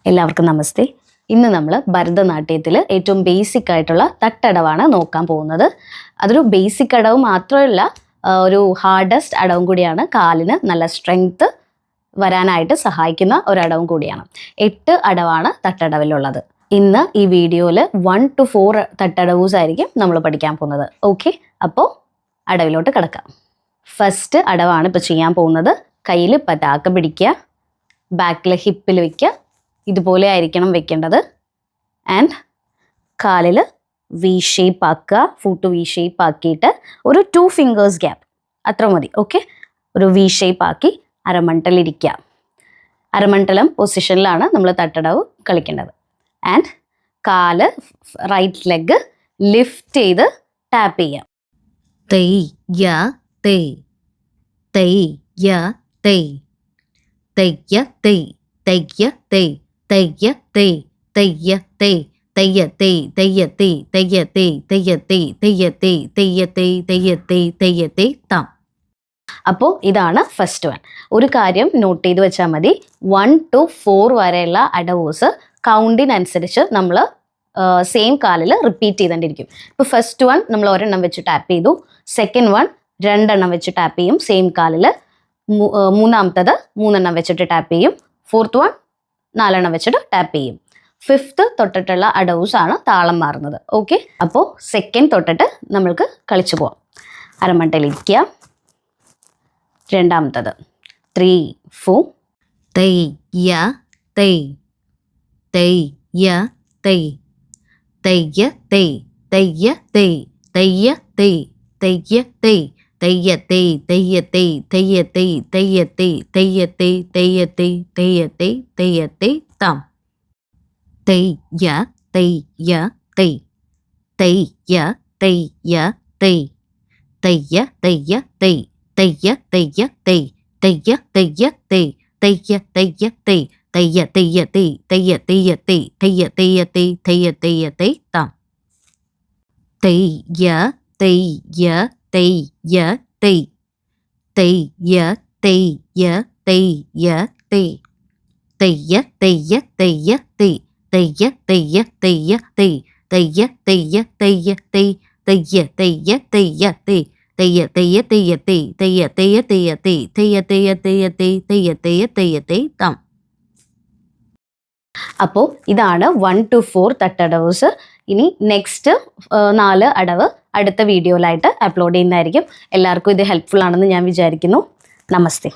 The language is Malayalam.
എല്ലാവർക്കും നമസ്തേ. ഇന്ന് നമ്മൾ ഭരതനാട്യത്തിൽ ഏറ്റവും ബേസിക് ആയിട്ടുള്ള തട്ടടവാണ് നോക്കാൻ പോകുന്നത്. അതൊരു ബേസിക് അടവ് മാത്രമല്ല, ഒരു ഹാർഡസ്റ്റ് അടവും കൂടിയാണ്. കാലിന് നല്ല സ്ട്രെങ്ത് വരാനായിട്ട് സഹായിക്കുന്ന ഒരടവും കൂടിയാണ്. 8 അടവാണ് തട്ടടവിലുള്ളത്. ഇന്ന് ഈ വീഡിയോയിൽ 1 to 4 തട്ടടവൂസ് ആയിരിക്കും നമ്മൾ പഠിക്കാൻ പോകുന്നത്. ഓക്കെ, അപ്പോൾ അടവിലോട്ട് കിടക്കാം. ഫസ്റ്റ് അടവാണ് ഇപ്പോൾ ചെയ്യാൻ പോകുന്നത്. കയ്യിൽ പതാക പിടിക്കുക, ബാക്കിൽ ഹിപ്പിൽ വയ്ക്കുക. ഇതുപോലെ ആയിരിക്കണം വെക്കേണ്ടത്. ആൻഡ് കാലിൽ വി ഷേപ്പ് ആക്കുക, ഫുട്ട് വി ഷേപ്പ് ആക്കിയിട്ട് ഒരു 2 ഫിംഗേഴ്സ് ഗ്യാപ്പ് അത്ര മതി. ഓക്കെ, ഒരു വി ഷേപ്പ് ആക്കി അരമണ്ടലിരിക്കുക. അരമണ്ഡലം പൊസിഷനിലാണ് നമ്മൾ തട്ടടവ് കളിക്കേണ്ടത്. ആൻഡ് കാല് റൈറ്റ് ലെഗ് ലിഫ്റ്റ് ചെയ്ത് ടാപ്പ് ചെയ്യാം. തെയ് യ തെയ് തെയ് യ തെയ് തെയ്യ തെയ് തെയ്യ തെയ് തെയ്യ തെയ് തെയ്യ തെയ് തെയ്യ തെയ് തെയ്യ തെയ് തെയ്യ തെയ് തെയ്യ തെയ് തെയ്യ തെയ് തെയ്യ തെയ് തെയ്യ തെയ് തെയ്യ തെയ് താം. അപ്പോൾ ഇതാണ് ഫസ്റ്റ് വൺ. ഒരു കാര്യം നോട്ട് ചെയ്ത് വെച്ചാൽ മതി. 1 to 4 വരെയുള്ള അടവൂസ് കൗണ്ടിനനുസരിച്ച് നമ്മൾ സെയിം കാലിൽ റിപ്പീറ്റ് ചെയ്തുകൊണ്ടിരിക്കും. ഇപ്പോൾ ഫസ്റ്റ് വൺ നമ്മൾ ഒരെണ്ണം വെച്ച് ടാപ്പ് ചെയ്തു, സെക്കൻഡ് വൺ 2 എണ്ണം വെച്ച് ടാപ്പ് ചെയ്യും സെയിം കാലിൽ, മൂന്നാമത്തത് 3 എണ്ണം വെച്ചിട്ട് ടാപ്പ് ചെയ്യും, ഫോർത്ത് വൺ 4 എണ്ണം വെച്ചിട്ട് ടാപ്പ് ചെയ്യും. ഫിഫ്ത്ത് തൊട്ടിട്ടുള്ള അടവൂസ് ആണ് താളം മാറുന്നത്. ഓക്കെ, അപ്പോൾ സെക്കൻഡ് തൊട്ടിട്ട് നമ്മൾക്ക് കളിച്ചു പോവാം. അരമണ്ടയിലിരിക്കുക. രണ്ടാമത്തത് 3 4 തെയ് യ തെയ് തെയ് യ തെയ് തെയ്യ തെയ് തെയ്യ തെയ് തെയ്യ തെയ് തെയ്യ തെയ് തെയ്യ തെയ് തെയ്യ തെയ് തെയ്യ തെയ് തെയ്യ തെയ് തെയ്യ തെയ് തെയ്യ തെയ് തെയ്യ തെയ് തെയ്യ തെയ് താം. തെയ് യ തെയ് യ തെയ് തെയ് യ തെയ് യ തെയ് തെയ്യ തെയ്യ തെയ് തെയ്യ തെയ്യ തെയ് തെയ്യ തെയ്യ തെയ് തെയ്യ തെയ്യ തെയ് തെയ്യ തെയ്യ തെയ് തെയ്യ തെയ്യ തെയ് തെയ്യ തെയ്യ തെയ് തെയ്യ തെയ്യ തെയ് താം. തെയ് യ തെയ് യ തെയ് യ തെയ് തെയ് യ തെയ് യ തെയ് യ തെയ് തെയ്യ തെയ്യ തെയ്യ തെയ് തെയ്യ തെയ്യ തെയ്യ തെയ് തെയ്യ തെയ്യ തെയ്യ തെയ് തെയ്യ തെയ്യ തെയ്യ തെയ് തെയ്യ തെയ്യ തെയ്യ തെയ് തെയ്യ തെയ്യ തെയ്യ തെയ് തെയ്യ തെയ്യ തെയ്യ തെയ് തെയ്യ തെയ്യ തെയ്യ തെയ് താം. അപ്പോൾ ഇതാണ് 1 to 4 തട്ടടവൂസ്. ഇനി നെക്സ്റ്റ് 4 അടവ് അടുത്ത വീഡിയോയിലായിട്ട് അപ്ലോഡ് ചെയ്യുന്നതായിരിക്കും. എല്ലാവർക്കും ഇത് ഹെൽപ്ഫുൾ ആണെന്ന് ഞാൻ വിചാരിക്കുന്നു. നമസ്തേ.